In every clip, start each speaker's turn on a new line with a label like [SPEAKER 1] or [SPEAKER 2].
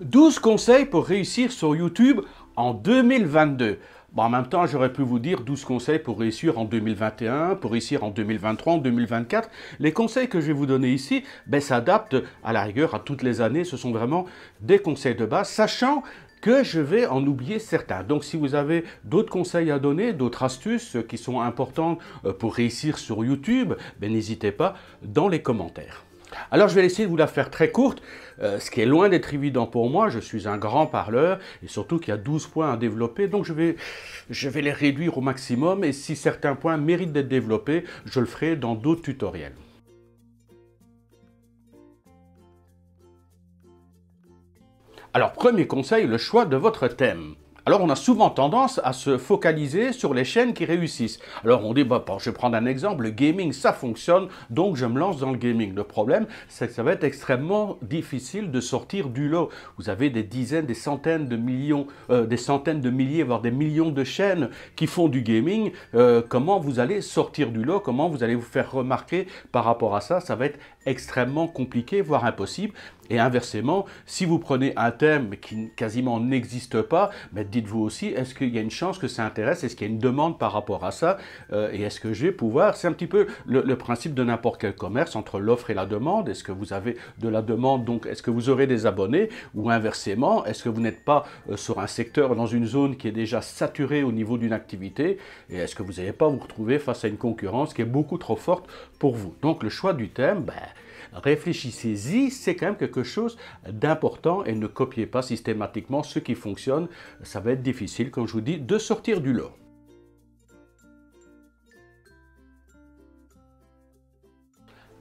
[SPEAKER 1] 12 conseils pour réussir sur YouTube en 2022. Bon, en même temps, j'aurais pu vous dire 12 conseils pour réussir en 2021, pour réussir en 2023, en 2024. Les conseils que je vais vous donner ici s'adaptent à la rigueur à toutes les années. Ce sont vraiment des conseils de base, sachant que je vais en oublier certains. Donc si vous avez d'autres conseils à donner, d'autres astuces qui sont importantes pour réussir sur YouTube, n'hésitez pas dans les commentaires. Alors je vais essayer de vous la faire très courte, ce qui est loin d'être évident pour moi. Je suis un grand parleur et surtout qu'il y a 12 points à développer, donc je vais les réduire au maximum et si certains points méritent d'être développés, je le ferai dans d'autres tutoriels. Alors premier conseil, le choix de votre thème. Alors on a souvent tendance à se focaliser sur les chaînes qui réussissent. Alors on dit, je vais prendre un exemple, le gaming ça fonctionne, donc je me lance dans le gaming. Le problème c'est que ça va être extrêmement difficile de sortir du lot. Vous avez des dizaines, des centaines de millions, des centaines de milliers, voire des millions de chaînes qui font du gaming. Comment vous allez sortir du lot? Comment vous allez vous faire remarquer par rapport à ça? Ça va être extrêmement compliqué, voire impossible. Et inversement, si vous prenez un thème qui quasiment n'existe pas, dites-vous aussi, est-ce qu'il y a une chance que ça intéresse? Est-ce qu'il y a une demande par rapport à ça? Et est-ce que je vais pouvoir... C'est un petit peu le principe de n'importe quel commerce, entre l'offre et la demande. Est-ce que vous avez de la demande, donc est-ce que vous aurez des abonnés? Ou inversement, est-ce que vous n'êtes pas sur un secteur, dans une zone qui est déjà saturée au niveau d'une activité? Et est-ce que vous n'allez pas vous retrouver face à une concurrence qui est beaucoup trop forte pour vous? Donc le choix du thème, réfléchissez-y, c'est quand même quelque chose d'important et ne copiez pas systématiquement ce qui fonctionne. Ça va être difficile, comme je vous dis, de sortir du lot.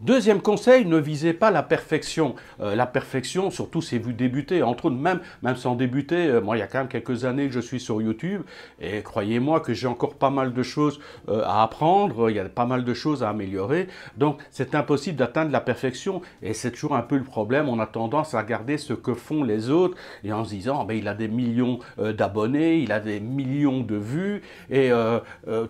[SPEAKER 1] Deuxième conseil, ne visez pas la perfection. La perfection, surtout si vous débutez, entre autres, même sans débuter, moi il y a quand même quelques années que je suis sur YouTube, et croyez-moi que j'ai encore pas mal de choses à apprendre, il y a pas mal de choses à améliorer, donc c'est impossible d'atteindre la perfection, et c'est toujours un peu le problème, on a tendance à regarder ce que font les autres, et en se disant, il a des millions d'abonnés, il a des millions de vues, et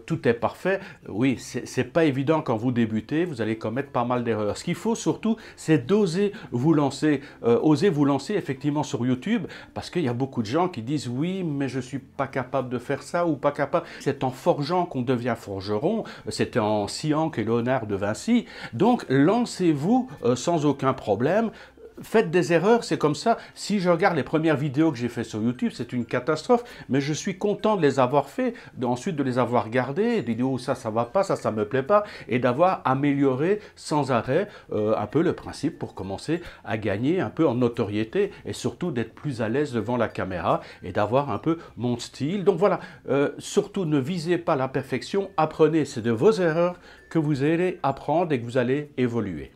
[SPEAKER 1] tout est parfait. Oui, c'est pas évident quand vous débutez, vous allez commettre pas mal d'erreurs. Ce qu'il faut surtout, c'est d'oser vous lancer. Oser vous lancer effectivement sur YouTube, parce qu'il y a beaucoup de gens qui disent « oui, mais je ne suis pas capable de faire ça » ou « pas capable ». C'est en forgeant qu'on devient forgeron, c'était en sciant que Léonard de Vinci. Donc, lancez-vous sans aucun problème. Faites des erreurs, c'est comme ça. Si je regarde les premières vidéos que j'ai faites sur YouTube, c'est une catastrophe, mais je suis content de les avoir fait, ensuite de les avoir gardées, de dire oh, ça va pas, ça me plaît pas, et d'avoir amélioré sans arrêt un peu le principe pour commencer à gagner un peu en notoriété et surtout d'être plus à l'aise devant la caméra et d'avoir un peu mon style. Donc voilà, surtout ne visez pas la perfection, apprenez, c'est de vos erreurs que vous allez apprendre et que vous allez évoluer.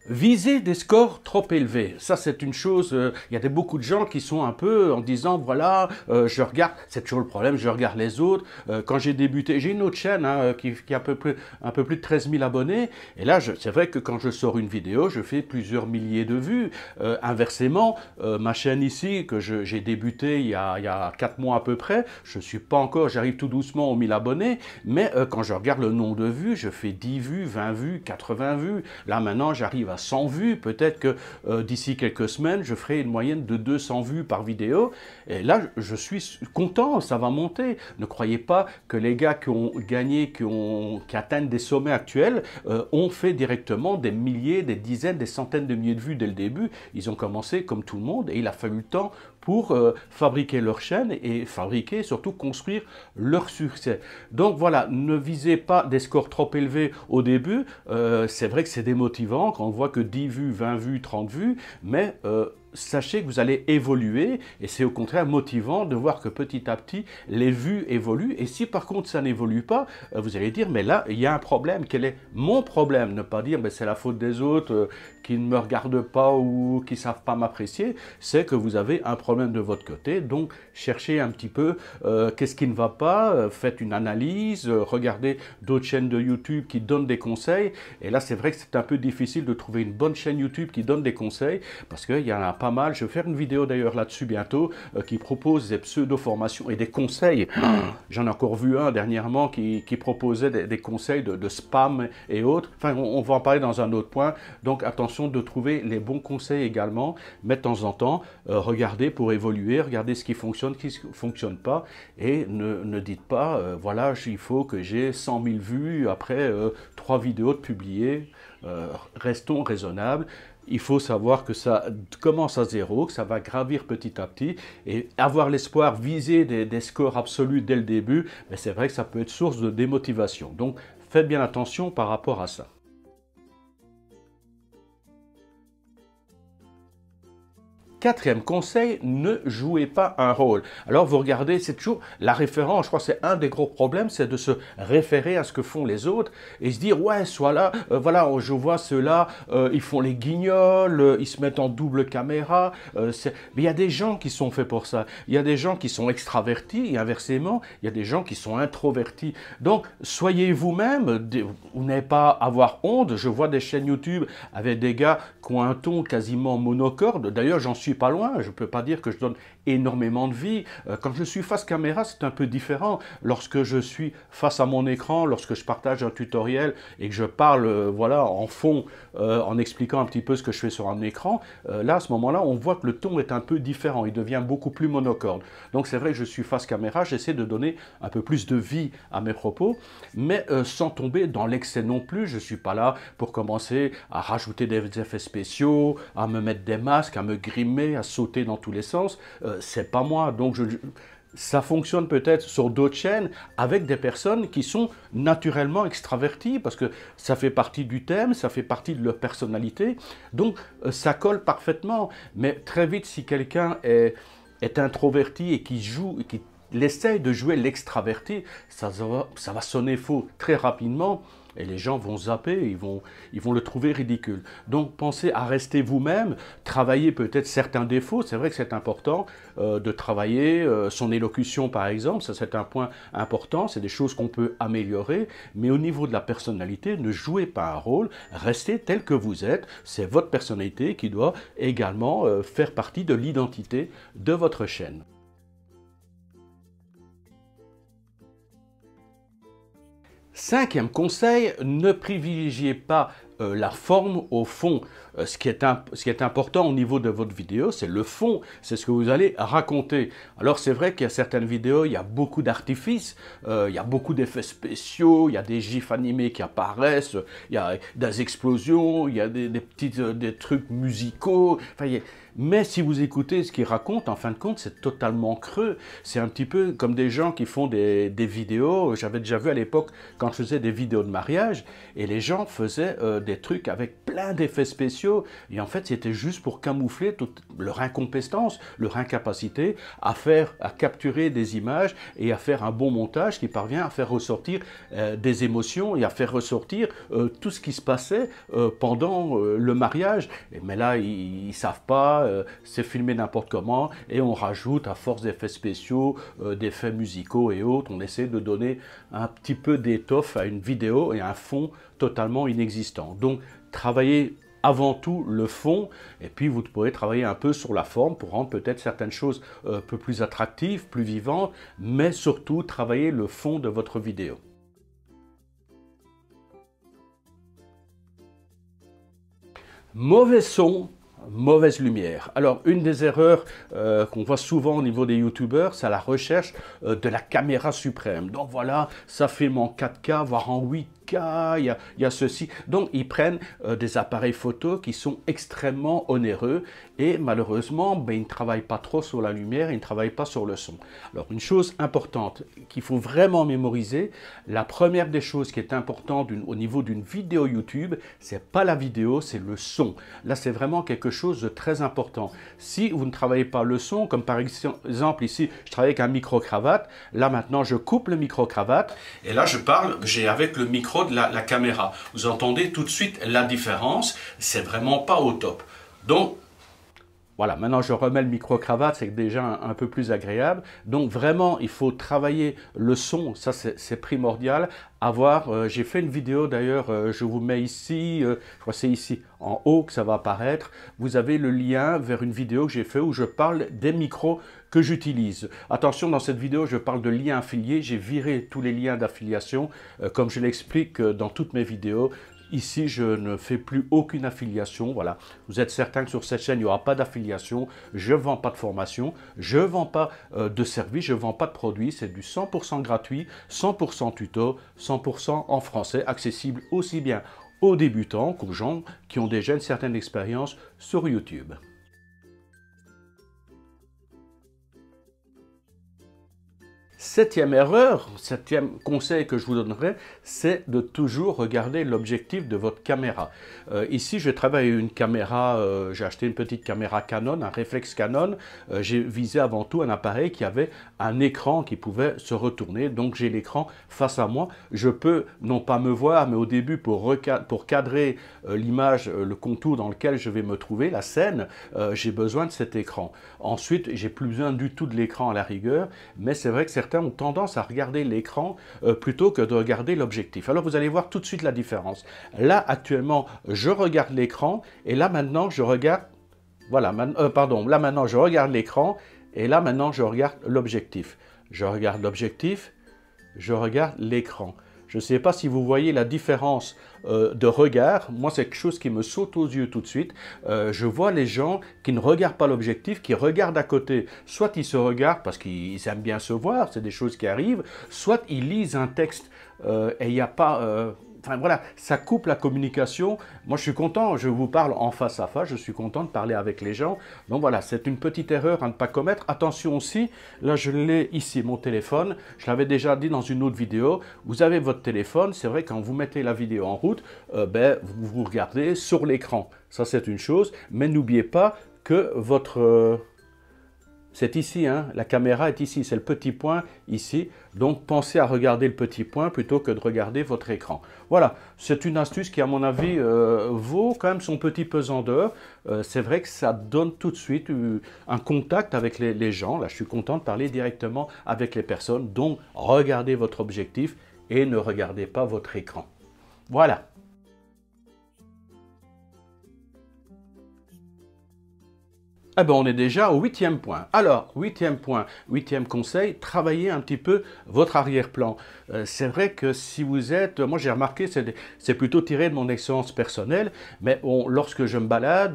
[SPEAKER 1] Viser des scores trop élevés, ça c'est une chose, il y a beaucoup de gens qui sont un peu en disant voilà, je regarde, c'est toujours le problème, je regarde les autres. Quand j'ai débuté, j'ai une autre chaîne qui a un peu plus de 13 000 abonnés, et là c'est vrai que quand je sors une vidéo, je fais plusieurs milliers de vues. Inversement, ma chaîne ici, que j'ai débuté il y a 4 mois à peu près, je suis pas encore, j'arrive tout doucement aux 1000 abonnés, mais quand je regarde le nombre de vues, je fais 10 vues, 20 vues, 80 vues. Là maintenant, j'arrive à 100 vues, peut-être que d'ici quelques semaines, je ferai une moyenne de 200 vues par vidéo, et là, je suis content, ça va monter. Ne croyez pas que les gars qui ont gagné, qui atteignent des sommets actuels, ont fait directement des milliers, des dizaines, des centaines de milliers de vues dès le début. Ils ont commencé comme tout le monde, et il a fallu le temps pour fabriquer leur chaîne et fabriquer, surtout construire leur succès. Donc voilà, ne visez pas des scores trop élevés au début. C'est vrai que c'est démotivant quand on voit que 10 vues, 20 vues, 30 vues, mais sachez que vous allez évoluer et c'est au contraire motivant de voir que petit à petit les vues évoluent, et si par contre ça n'évolue pas, vous allez dire mais là il y a un problème. Quel est mon problème? Ne pas dire c'est la faute des autres qui ne me regardent pas ou qui ne savent pas m'apprécier, c'est que vous avez un problème de votre côté. Donc cherchez un petit peu qu'est-ce qui ne va pas, faites une analyse, regardez d'autres chaînes de YouTube qui donnent des conseils, et là c'est vrai que c'est un peu difficile de trouver une bonne chaîne YouTube qui donne des conseils, parce qu'il y en a pas mal. Je vais faire une vidéo d'ailleurs là-dessus bientôt qui propose des pseudo-formations et des conseils. J'en ai encore vu un dernièrement qui proposait des conseils de spam et autres. Enfin, on va en parler dans un autre point. Donc attention de trouver les bons conseils également. Mais de temps en temps, regardez pour évoluer, regardez ce qui fonctionne, ce qui ne fonctionne pas. Et ne dites pas, voilà, il faut que j'ai 100 000 vues après 3 vidéos de publiées. Restons raisonnables. Il faut savoir que ça commence à zéro, que ça va gravir petit à petit et avoir l'espoir, viser des scores absolus dès le début, mais c'est vrai que ça peut être source de démotivation. Donc faites bien attention par rapport à ça. Quatrième conseil, ne jouez pas un rôle. Alors vous regardez, c'est toujours la référence, je crois que c'est un des gros problèmes, c'est de se référer à ce que font les autres et se dire, ouais, soit là, voilà, je vois ceux-là, ils font les guignols, ils se mettent en double caméra. Mais il y a des gens qui sont faits pour ça. Il y a des gens qui sont extravertis et inversement, il y a des gens qui sont introvertis. Donc, soyez vous-même, vous n'avez pas à avoir honte. Je vois des chaînes YouTube avec des gars qui ont un ton quasiment monocorde. D'ailleurs, j'en suis pas loin, je ne peux pas dire que je donne énormément de vie. Quand je suis face caméra, c'est un peu différent. Lorsque je suis face à mon écran, lorsque je partage un tutoriel et que je parle voilà, en fond, en expliquant un petit peu ce que je fais sur un écran, là, à ce moment-là, on voit que le ton est un peu différent, il devient beaucoup plus monocorde. Donc c'est vrai que je suis face caméra, j'essaie de donner un peu plus de vie à mes propos, mais sans tomber dans l'excès non plus. Je ne suis pas là pour commencer à rajouter des effets spéciaux, à me mettre des masques, à me grimer, à sauter dans tous les sens. C'est pas moi. Donc ça fonctionne peut-être sur d'autres chaînes avec des personnes qui sont naturellement extraverties parce que ça fait partie du thème, ça fait partie de leur personnalité. Donc ça colle parfaitement. Mais très vite, si quelqu'un est introverti et qui essaye de jouer l'extraverti, ça va sonner faux très rapidement. Et les gens vont zapper, ils vont le trouver ridicule. Donc pensez à rester vous-même, travaillez peut-être certains défauts. C'est vrai que c'est important de travailler son élocution par exemple, ça c'est un point important, c'est des choses qu'on peut améliorer. Mais au niveau de la personnalité, ne jouez pas un rôle, restez tel que vous êtes. C'est votre personnalité qui doit également faire partie de l'identité de votre chaîne. Cinquième conseil, ne privilégiez pas la forme au fond. Ce qui est important au niveau de votre vidéo, c'est le fond, c'est ce que vous allez raconter. Alors c'est vrai qu'il y a certaines vidéos, il y a beaucoup d'artifices, il y a beaucoup d'effets spéciaux, il y a des gifs animés qui apparaissent, il y a des explosions, il y a des trucs musicaux, enfin, mais si vous écoutez ce qu'ils racontent, en fin de compte, c'est totalement creux. C'est un petit peu comme des gens qui font des vidéos. J'avais déjà vu à l'époque quand je faisais des vidéos de mariage, et les gens faisaient des trucs avec plein d'effets spéciaux. Et en fait, c'était juste pour camoufler toute leur incompétence, leur incapacité à capturer des images et à faire un bon montage qui parvient à faire ressortir des émotions et à faire ressortir tout ce qui se passait pendant le mariage. Mais là, ils ne savent pas. C'est filmé n'importe comment et on rajoute à force d'effets spéciaux, d'effets musicaux et autres, on essaie de donner un petit peu d'étoffe à une vidéo et un fond totalement inexistant. Donc travaillez avant tout le fond et puis vous pourrez travailler un peu sur la forme pour rendre peut-être certaines choses un peu plus attractives, plus vivantes, mais surtout travailler le fond de votre vidéo. Mauvais son, mauvaise lumière. Alors, une des erreurs qu'on voit souvent au niveau des youtubeurs, c'est la recherche de la caméra suprême. Donc voilà, ça filme en 4K, voire en 8K, il y a ceci. Donc, ils prennent des appareils photo qui sont extrêmement onéreux et malheureusement, ben, ils ne travaillent pas trop sur la lumière, ils ne travaillent pas sur le son. Alors, une chose importante qu'il faut vraiment mémoriser, la première des choses qui est importante au niveau d'une vidéo YouTube, c'est pas la vidéo, c'est le son. Là, c'est vraiment quelque chose de très important. Si vous ne travaillez pas le son, comme par exemple ici, je travaille avec un micro-cravate, là maintenant je coupe le micro-cravate, et là je parle, j'ai avec le micro de la caméra. Vous entendez tout de suite la différence, c'est vraiment pas au top. Donc, Voilà, maintenant je remets le micro-cravate, c'est déjà un peu plus agréable. Donc vraiment, il faut travailler le son, ça c'est primordial. J'ai fait une vidéo d'ailleurs, je vous mets ici, je crois que c'est ici en haut que ça va apparaître. Vous avez le lien vers une vidéo que j'ai fait où je parle des micros que j'utilise. Attention, dans cette vidéo, je parle de liens affiliés. J'ai viré tous les liens d'affiliation, comme je l'explique dans toutes mes vidéos. Ici, je ne fais plus aucune affiliation. Voilà. Vous êtes certain que sur cette chaîne, il n'y aura pas d'affiliation. Je ne vends pas de formation. Je ne vends pas de service. Je ne vends pas de produits. C'est du 100% gratuit, 100% tuto, 100% en français, accessible aussi bien aux débutants qu'aux gens qui ont déjà une certaine expérience sur YouTube. Septième erreur, septième conseil que je vous donnerai, c'est de toujours regarder l'objectif de votre caméra. Ici, je travaille avec une caméra, j'ai acheté une petite caméra Canon, un réflexe Canon. J'ai visé avant tout un appareil qui avait un écran qui pouvait se retourner. Donc, j'ai l'écran face à moi. Je peux non pas me voir, mais au début, pour cadrer l'image, le contour dans lequel je vais me trouver, la scène, j'ai besoin de cet écran. Ensuite, j'ai plus besoin du tout de l'écran à la rigueur, mais c'est vrai que certains ont tendance à regarder l'écran plutôt que de regarder l'objectif. Alors vous allez voir tout de suite la différence. Là actuellement je regarde l'écran et là maintenant je regarde, voilà, là maintenant je regarde l'écran et là maintenant je regarde l'objectif. Je regarde l'objectif, je regarde l'écran. Je ne sais pas si vous voyez la différence de regard. Moi, c'est quelque chose qui me saute aux yeux tout de suite. Je vois les gens qui ne regardent pas l'objectif, qui regardent à côté. Soit ils se regardent parce qu'ils aiment bien se voir, c'est des choses qui arrivent, soit ils lisent un texte et il n'y a pas... Enfin voilà, ça coupe la communication. Moi je suis content, je vous parle en face à face, je suis content de parler avec les gens. Donc voilà, c'est une petite erreur à ne pas commettre. Attention aussi, là je l'ai ici, mon téléphone. Je l'avais déjà dit dans une autre vidéo. Vous avez votre téléphone, c'est vrai quand vous mettez la vidéo en route, vous regardez sur l'écran. Ça c'est une chose, mais n'oubliez pas que votre... c'est ici, hein, la caméra est ici, c'est le petit point ici. Donc pensez à regarder le petit point plutôt que de regarder votre écran. Voilà, c'est une astuce qui à mon avis vaut quand même son petit pesant d'or. C'est vrai que ça donne tout de suite un contact avec les gens. Là, je suis content de parler directement avec les personnes. Donc regardez votre objectif et ne regardez pas votre écran. Voilà. Eh ben, on est déjà au 8e point. Alors, 8e point, 8e conseil, travaillez un petit peu votre arrière-plan. C'est vrai que si vous êtes... Moi, j'ai remarqué, c'est plutôt tiré de mon expérience personnelle, mais bon, lorsque je me balade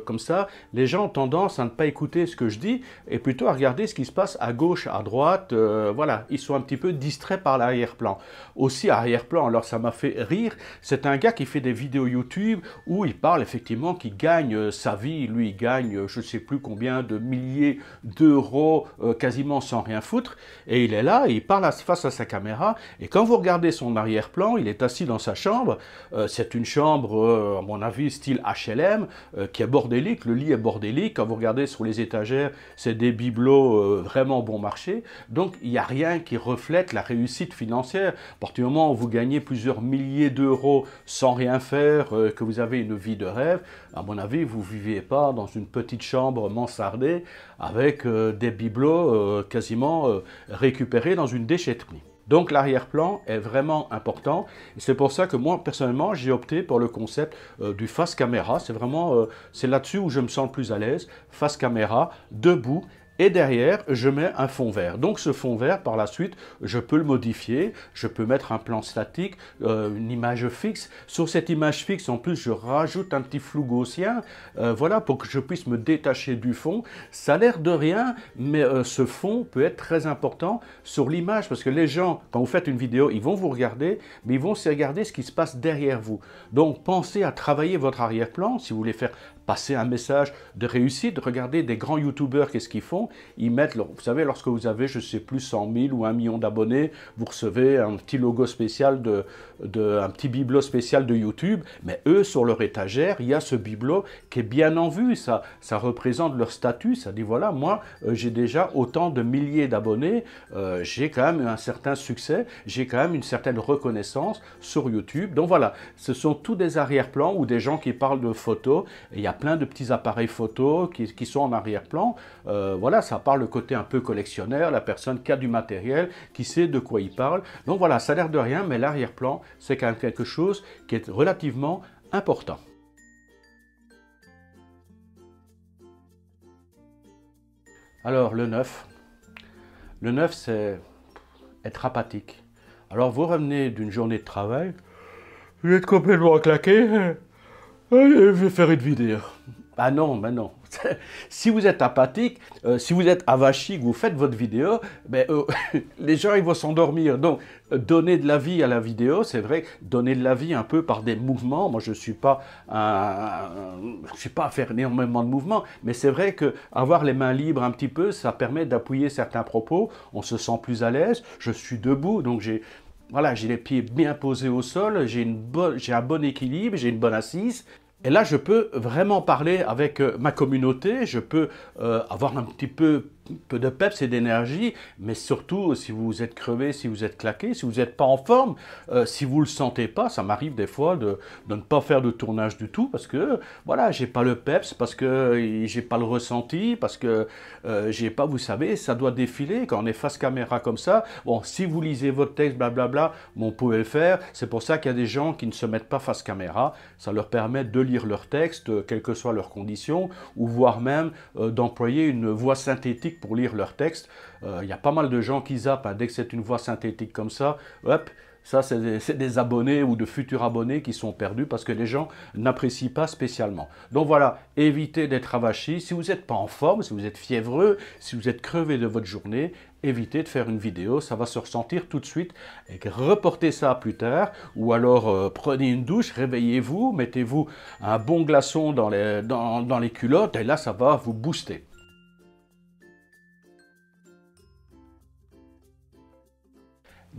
[SPEAKER 1] comme ça, les gens ont tendance à ne pas écouter ce que je dis et plutôt à regarder ce qui se passe à gauche, à droite. Voilà, ils sont un petit peu distraits par l'arrière-plan. Aussi, arrière-plan, alors ça m'a fait rire, c'est un gars qui fait des vidéos YouTube où il parle effectivement qu'il gagne sa vie. Lui, il gagne... je ne sais plus combien de milliers d'euros quasiment sans rien foutre, et il est là, et il parle face à sa caméra, et quand vous regardez son arrière-plan, il est assis dans sa chambre, c'est une chambre, à mon avis, style HLM, qui est bordélique, le lit est bordélique, quand vous regardez sur les étagères, c'est des bibelots vraiment bon marché, donc il n'y a rien qui reflète la réussite financière. À partir du moment où vous gagnez plusieurs milliers d'euros sans rien faire, que vous avez une vie de rêve, à mon avis, vous ne vivez pas dans une petite chambre mansardée avec des bibelots quasiment récupérés dans une déchetterie. Donc l'arrière-plan est vraiment important. C'est pour ça que moi, personnellement, j'ai opté pour le concept du face caméra. C'est vraiment, c'est là-dessus où je me sens le plus à l'aise. Face caméra, debout. Et derrière, je mets un fond vert. Donc ce fond vert, par la suite, je peux le modifier. Je peux mettre un plan statique, une image fixe. Sur cette image fixe, en plus, je rajoute un petit flou gaussien. Voilà, pour que je puisse me détacher du fond. Ça a l'air de rien, mais ce fond peut être très important sur l'image. Parce que les gens, quand vous faites une vidéo, ils vont vous regarder, mais ils vont aussi regarder ce qui se passe derrière vous. Donc pensez à travailler votre arrière-plan si vous voulez faire passer un message de réussite. Regardez des grands youtubeurs, qu'est-ce qu'ils font? ils mettent, vous savez, lorsque vous avez, je ne sais plus, 100 000 ou 1 million d'abonnés, vous recevez un petit logo spécial, un petit bibelot spécial de YouTube, mais eux, sur leur étagère, il y a ce bibelot qui est bien en vue, ça représente leur statut, ça dit, voilà, moi, j'ai déjà autant de milliers d'abonnés, j'ai quand même un certain succès, j'ai quand même une certaine reconnaissance sur YouTube. Donc voilà, ce sont tous des arrière-plans ou des gens qui parlent de photos. Et il y a plein de petits appareils photos qui sont en arrière-plan. Voilà, ça parle le côté un peu collectionneur, la personne qui a du matériel, qui sait de quoi il parle. Donc voilà, ça a l'air de rien, mais l'arrière-plan, c'est quand même quelque chose qui est relativement important. Alors, le 9. Le 9, c'est être apathique. Alors, vous revenez d'une journée de travail, vous êtes complètement claqué, je vais faire une vidéo. Ah non, mais non. Si vous êtes apathique, si vous êtes avachi, que vous faites votre vidéo, ben, les gens ils vont s'endormir. Donc, donner de la vie à la vidéo, c'est vrai, donner de la vie un peu par des mouvements. Moi, je suis pas à faire énormément de mouvements, mais c'est vrai que avoir les mains libres un petit peu, ça permet d'appuyer certains propos. On se sent plus à l'aise. Je suis debout, donc voilà, j'ai les pieds bien posés au sol, j'ai un bon équilibre, j'ai une bonne assise. Et là, je peux vraiment parler avec ma communauté, je peux avoir un petit peu de peps et d'énergie, mais surtout, si vous êtes crevé, si vous êtes claqué, si vous n'êtes pas en forme, si vous ne le sentez pas, ça m'arrive des fois de ne pas faire de tournage du tout, parce que, voilà, j'ai pas le peps, parce que j'ai pas le ressenti, parce que j'ai pas, vous savez, ça doit défiler, quand on est face caméra comme ça, bon, si vous lisez votre texte, blablabla, bon, vous pouvez le faire, c'est pour ça qu'il y a des gens qui ne se mettent pas face caméra, ça leur permet de lire leur texte, quelles que soient leurs conditions, ou voire même d'employer une voix synthétique pour lire leur texte. Il y a pas mal de gens qui zappent, hein, dès que c'est une voix synthétique comme ça, hop, ça c'est des abonnés ou de futurs abonnés qui sont perdus parce que les gens n'apprécient pas spécialement. Donc voilà, évitez d'être avachi. Si vous n'êtes pas en forme, si vous êtes fiévreux, si vous êtes crevé de votre journée, évitez de faire une vidéo, ça va se ressentir tout de suite. Et reportez ça plus tard, ou alors prenez une douche, réveillez-vous, mettez-vous un bon glaçon dans les culottes, et là ça va vous booster.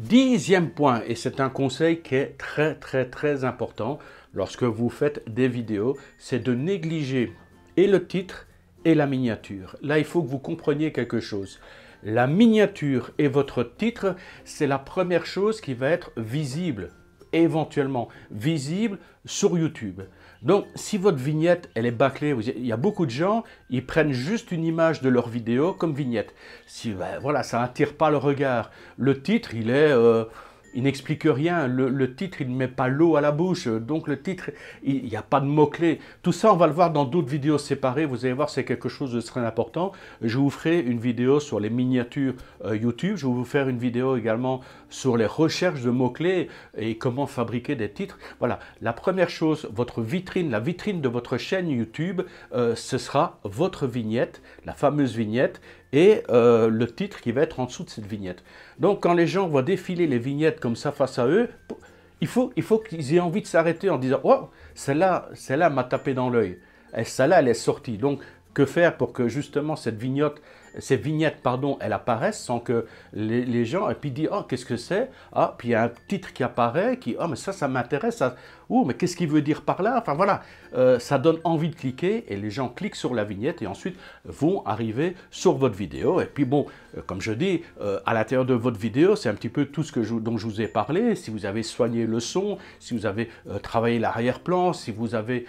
[SPEAKER 1] 10e point, et c'est un conseil qui est très très très important lorsque vous faites des vidéos, c'est de négliger et le titre et la miniature. Là, il faut que vous compreniez quelque chose. La miniature et votre titre, c'est la première chose qui va être visible, éventuellement visible sur YouTube. Donc, si votre vignette, elle est bâclée, il y a beaucoup de gens, ils prennent juste une image de leur vidéo comme vignette. Si, ben, voilà, ça n'attire pas le regard. Le titre, il n'explique rien. Le titre, il ne met pas l'eau à la bouche. Donc, le titre, il n'y a pas de mots-clés. Tout ça, on va le voir dans d'autres vidéos séparées. Vous allez voir, c'est quelque chose de très important. Je vous ferai une vidéo sur les miniatures YouTube. Je vais vous faire une vidéo également sur les recherches de mots-clés et comment fabriquer des titres. Voilà, la première chose, votre vitrine, la vitrine de votre chaîne YouTube, ce sera votre vignette, la fameuse vignette, et le titre qui va être en dessous de cette vignette. Donc, quand les gens voient défiler les vignettes comme ça face à eux, il faut qu'ils aient envie de s'arrêter en disant « Oh, celle-là m'a tapé dans l'œil. Celle-là, elle est sortie. » Donc, que faire pour que justement ces vignettes, elles apparaissent sans que les gens, et puis disent « Oh, qu'est-ce que c'est ?» Ah, puis il y a un titre qui apparaît, qui « Oh, mais ça m'intéresse. » Oh, mais qu'est-ce qu'il veut dire par là? Enfin voilà, ça donne envie de cliquer et les gens cliquent sur la vignette et ensuite vont arriver sur votre vidéo. Et puis bon, comme je dis, à l'intérieur de votre vidéo, c'est un petit peu tout ce dont je vous ai parlé. Si vous avez soigné le son, si vous avez travaillé l'arrière-plan, si vous avez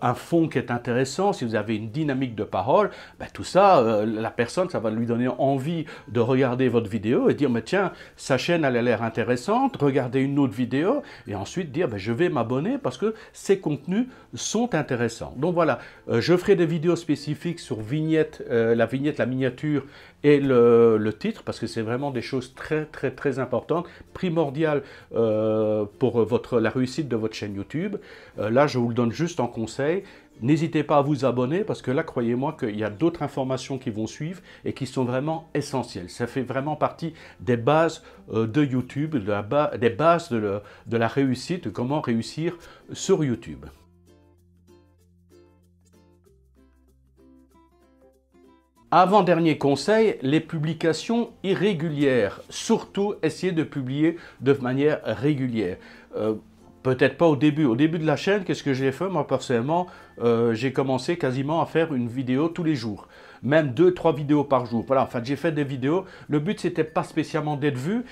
[SPEAKER 1] un fond qui est intéressant, si vous avez une dynamique de parole, ben, tout ça, la personne, ça va lui donner envie de regarder votre vidéo et dire, mais tiens, sa chaîne, elle a l'air intéressante, regardez une autre vidéo, et ensuite dire, ben, je vais m'abonner parce que ces contenus sont intéressants. Donc voilà, je ferai des vidéos spécifiques sur la vignette, la miniature et le titre, parce que c'est vraiment des choses très très très importantes, primordiales pour la réussite de votre chaîne YouTube. Là, je vous le donne juste en conseil. N'hésitez pas à vous abonner parce que là, croyez-moi qu'il y a d'autres informations qui vont suivre et qui sont vraiment essentielles. Ça fait vraiment partie des bases de YouTube, des bases de la réussite, de comment réussir sur YouTube. Avant-dernier conseil, les publications irrégulières. Surtout, essayez de publier de manière régulière. Peut-être pas au début. Au début de la chaîne, qu'est-ce que j'ai fait? Moi, personnellement, j'ai commencé quasiment à faire une vidéo tous les jours. Même 2-3 vidéos par jour. Voilà, en fait, j'ai fait des vidéos. Le but, c'était pas spécialement d'être vu,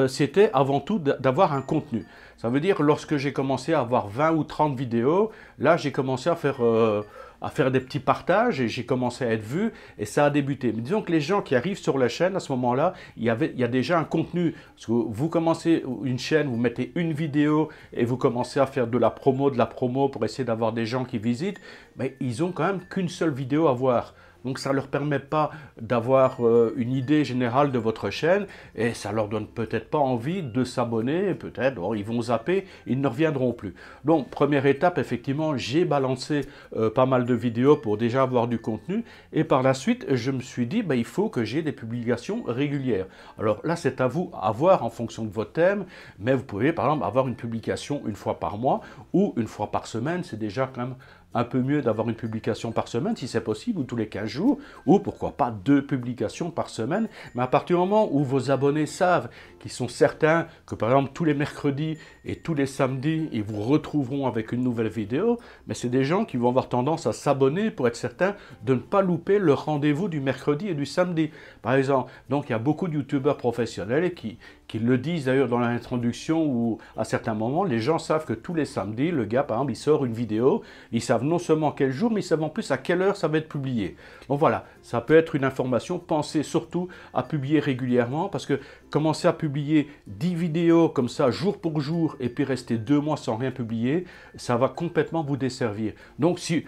[SPEAKER 1] c'était avant tout d'avoir un contenu. Ça veut dire, lorsque j'ai commencé à avoir 20 ou 30 vidéos, là, j'ai commencé à faire des petits partages et j'ai commencé à être vu et ça a débuté. Mais disons que les gens qui arrivent sur la chaîne, à ce moment-là, il y a déjà un contenu. Parce que vous commencez une chaîne, vous mettez une vidéo et vous commencez à faire de la promo pour essayer d'avoir des gens qui visitent, mais ils ont quand même qu'une seule vidéo à voir. Donc ça ne leur permet pas d'avoir une idée générale de votre chaîne et ça leur donne peut-être pas envie de s'abonner, peut-être ils vont zapper, ils ne reviendront plus. Donc première étape, effectivement, j'ai balancé pas mal de vidéos pour déjà avoir du contenu et par la suite, je me suis dit, il faut que j'ai des publications régulières. Alors là, c'est à vous à voir en fonction de votre thème, mais vous pouvez par exemple avoir une publication une fois par mois ou une fois par semaine, c'est déjà quand même un peu mieux d'avoir une publication par semaine, si c'est possible, ou tous les 15 jours, ou pourquoi pas 2 publications par semaine. Mais à partir du moment où vos abonnés savent qu'ils sont certains que, par exemple, tous les mercredis et tous les samedis, ils vous retrouveront avec une nouvelle vidéo, mais c'est des gens qui vont avoir tendance à s'abonner pour être certains de ne pas louper le rendez-vous du mercredi et du samedi, par exemple. Donc, il y a beaucoup de youtubeurs professionnels qui le disent d'ailleurs dans l'introduction ou à certains moments, les gens savent que tous les samedis, le gars, par exemple, il sort une vidéo, ils savent non seulement quel jour, mais ils savent en plus à quelle heure ça va être publié. Donc voilà, ça peut être une information. Pensez surtout à publier régulièrement parce que commencer à publier 10 vidéos comme ça, jour pour jour, et puis rester 2 mois sans rien publier, ça va complètement vous desservir. Donc si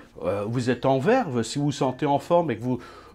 [SPEAKER 1] vous êtes en verve, si vous vous sentez en forme et que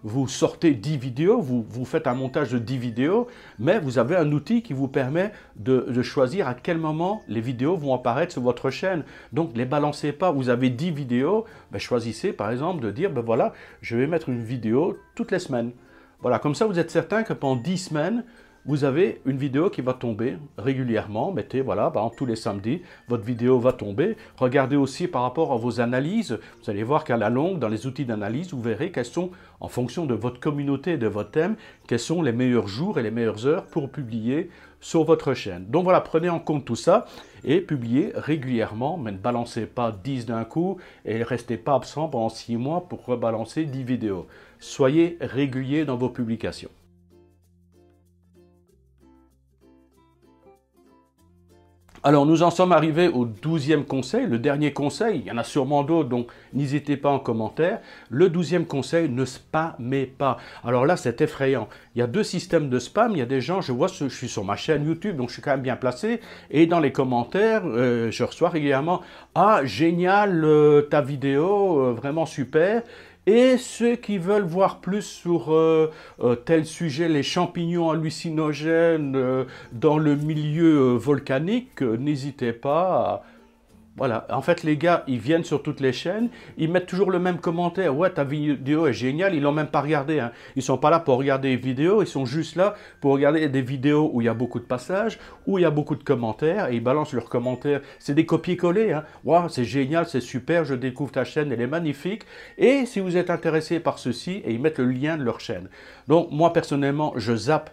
[SPEAKER 1] vous sortez 10 vidéos, vous faites un montage de 10 vidéos, mais vous avez un outil qui vous permet de choisir à quel moment les vidéos vont apparaître sur votre chaîne. Donc, ne les balancez pas. Vous avez 10 vidéos, choisissez par exemple de dire, voilà, je vais mettre une vidéo toutes les semaines. Voilà, comme ça, vous êtes certain que pendant 10 semaines, vous avez une vidéo qui va tomber régulièrement. Mettez, voilà, par exemple, tous les samedis, votre vidéo va tomber. Regardez aussi par rapport à vos analyses. Vous allez voir qu'à la longue, dans les outils d'analyse, vous verrez quels sont, en fonction de votre communauté et de votre thème, quels sont les meilleurs jours et les meilleures heures pour publier sur votre chaîne. Donc voilà, prenez en compte tout ça et publiez régulièrement, mais ne balancez pas 10 d'un coup et ne restez pas absent pendant 6 mois pour rebalancer 10 vidéos. Soyez régulier dans vos publications. Alors, nous en sommes arrivés au 12e conseil, le dernier conseil. Il y en a sûrement d'autres, donc n'hésitez pas en commentaire. Le 12e conseil, ne spammez pas. Alors là, c'est effrayant. Il y a 2 systèmes de spam. Il y a des gens, je vois, je suis sur ma chaîne YouTube, donc je suis quand même bien placé. Et dans les commentaires, je reçois régulièrement « Ah, génial, ta vidéo, vraiment super !» Et ceux qui veulent voir plus sur tel sujet, les champignons hallucinogènes dans le milieu volcanique, n'hésitez pas à... Voilà, en fait les gars, ils viennent sur toutes les chaînes, ils mettent toujours le même commentaire. Ouais, ta vidéo est géniale, ils l'ont même pas regardé. Hein. Ils sont pas là pour regarder les vidéos, ils sont juste là pour regarder des vidéos où il y a beaucoup de passages, où il y a beaucoup de commentaires, et ils balancent leurs commentaires. C'est des copier-coller. Hein. Wow, c'est génial, c'est super, je découvre ta chaîne, elle est magnifique. Et si vous êtes intéressé par ceci, et ils mettent le lien de leur chaîne. Donc moi personnellement, je zappe.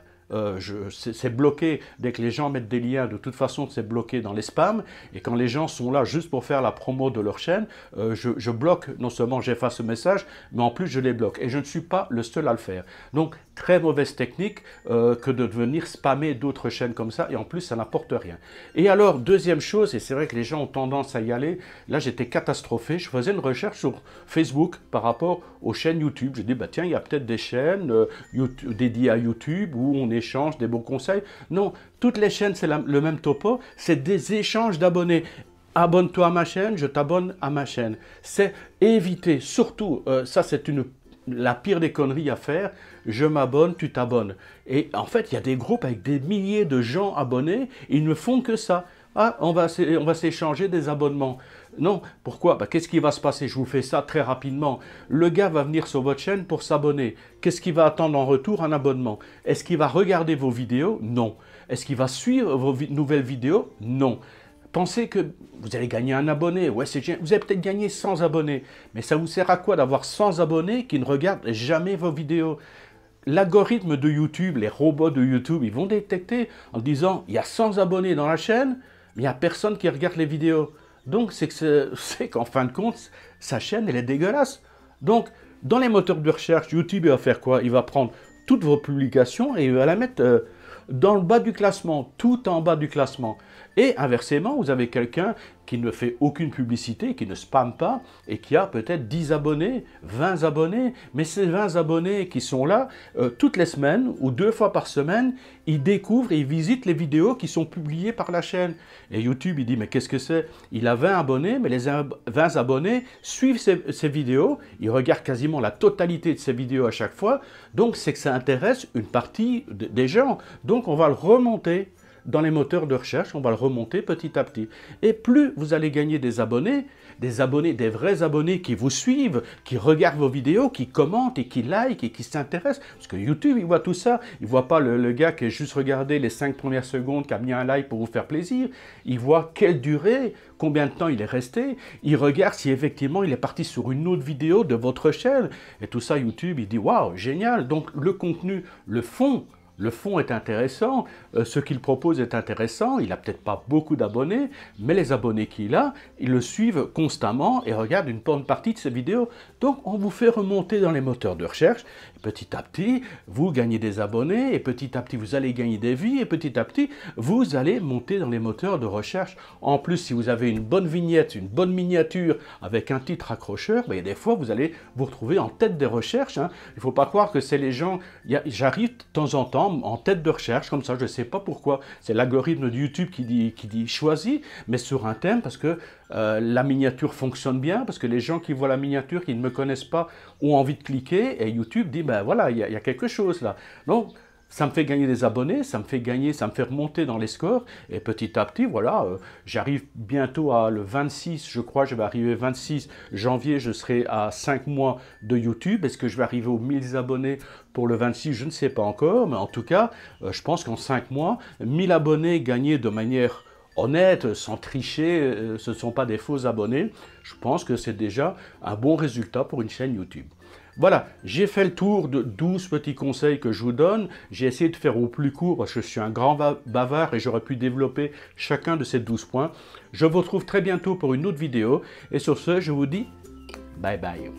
[SPEAKER 1] C'est bloqué dès que les gens mettent des liens, de toute façon c'est bloqué dans les spams, et quand les gens sont là juste pour faire la promo de leur chaîne, je bloque, non seulement j'efface ce message, mais en plus je les bloque, et je ne suis pas le seul à le faire. Donc très mauvaise technique que de venir spammer d'autres chaînes comme ça, et en plus ça n'apporte rien. Et alors deuxième chose, et c'est vrai que les gens ont tendance à y aller, là j'étais catastrophé, je faisais une recherche sur Facebook par rapport aux chaînes YouTube, je dis tiens il y a peut-être des chaînes dédiées à YouTube où on échange des bons conseils. Non, toutes les chaînes, c'est le même topo, c'est des échanges d'abonnés. Abonne-toi à ma chaîne, je t'abonne à ma chaîne. C'est éviter, surtout, ça c'est la pire des conneries à faire, je m'abonne, tu t'abonnes. Et en fait, il y a des groupes avec des milliers de gens abonnés, ils ne font que ça. Ah, on va s'échanger des abonnements. Non, pourquoi? Qu'est-ce qui va se passer? Je vous fais ça très rapidement. Le gars va venir sur votre chaîne pour s'abonner. Qu'est-ce qu'il va attendre en retour? Un abonnement. Est-ce qu'il va regarder vos vidéos? Non. Est-ce qu'il va suivre vos nouvelles vidéos? Non. pensez que vous allez gagner un abonné. Ouais, c'est génial. Vous allez peut-être gagner 100 abonnés. Mais ça vous sert à quoi d'avoir 100 abonnés qui ne regardent jamais vos vidéos? L'algorithme de YouTube, les robots de YouTube, ils vont détecter en disant il y a 100 abonnés dans la chaîne, mais il n'y a personne qui regarde les vidéos. Donc, c'est qu'en fin de compte, sa chaîne, elle est dégueulasse. Donc, dans les moteurs de recherche, YouTube, il va faire quoi? Il va prendre toutes vos publications et il va la mettre dans le bas du classement, tout en bas du classement. Et inversement, vous avez quelqu'un qui ne fait aucune publicité, qui ne spamme pas et qui a peut-être 10 abonnés, 20 abonnés. Mais ces 20 abonnés qui sont là, toutes les semaines ou 2 fois par semaine, ils découvrent et ils visitent les vidéos qui sont publiées par la chaîne. Et YouTube, il dit, mais qu'est-ce que c'est? Il a 20 abonnés, mais les 20 abonnés suivent ces vidéos. Ils regardent quasiment la totalité de ces vidéos à chaque fois. Donc, c'est que ça intéresse une partie des gens. Donc, on va le remonter dans les moteurs de recherche, on va le remonter petit à petit. Et plus vous allez gagner des abonnés, des vrais abonnés qui vous suivent, qui regardent vos vidéos, qui commentent et qui likent et qui s'intéressent. Parce que YouTube, il voit tout ça. Il ne voit pas le gars qui a juste regardé les 5 premières secondes, qui a mis un like pour vous faire plaisir. Il voit quelle durée, combien de temps il est resté. Il regarde si effectivement il est parti sur une autre vidéo de votre chaîne. Et tout ça, YouTube, il dit « Waouh, génial !» Donc le contenu, le fond est intéressant, ce qu'il propose est intéressant, il n'a peut-être pas beaucoup d'abonnés, mais les abonnés qu'il a, ils le suivent constamment et regardent une bonne partie de ses vidéos. Donc on vous fait remonter dans les moteurs de recherche, et petit à petit, vous gagnez des abonnés, et petit à petit, vous allez gagner des vues, et petit à petit, vous allez monter dans les moteurs de recherche. En plus, si vous avez une bonne vignette, une bonne miniature avec un titre accrocheur, ben, des fois, vous allez vous retrouver en tête des recherches. Hein. Il ne faut pas croire que c'est les gens... J'arrive de temps en temps en tête de recherche, comme ça, je ne sais pas pourquoi. C'est l'algorithme de YouTube qui dit choisis, mais sur un thème, parce que la miniature fonctionne bien, parce que les gens qui voient la miniature, qui ne me connaissent pas, ont envie de cliquer, et YouTube dit, ben voilà, il y a quelque chose là. Donc, ça me fait gagner des abonnés, ça me fait remonter dans les scores, et petit à petit, voilà, j'arrive bientôt à le 26, je crois, je vais arriver 26 janvier, je serai à 5 mois de YouTube. Est-ce que je vais arriver aux 1000 abonnés pour le 26? Je ne sais pas encore, mais en tout cas, je pense qu'en 5 mois, 1000 abonnés gagnés de manière honnête, sans tricher, ce ne sont pas des faux abonnés. Je pense que c'est déjà un bon résultat pour une chaîne YouTube. Voilà, j'ai fait le tour de 12 petits conseils que je vous donne. J'ai essayé de faire au plus court parce que je suis un grand bavard et j'aurais pu développer chacun de ces 12 points. Je vous retrouve très bientôt pour une autre vidéo. Et sur ce, je vous dis bye bye.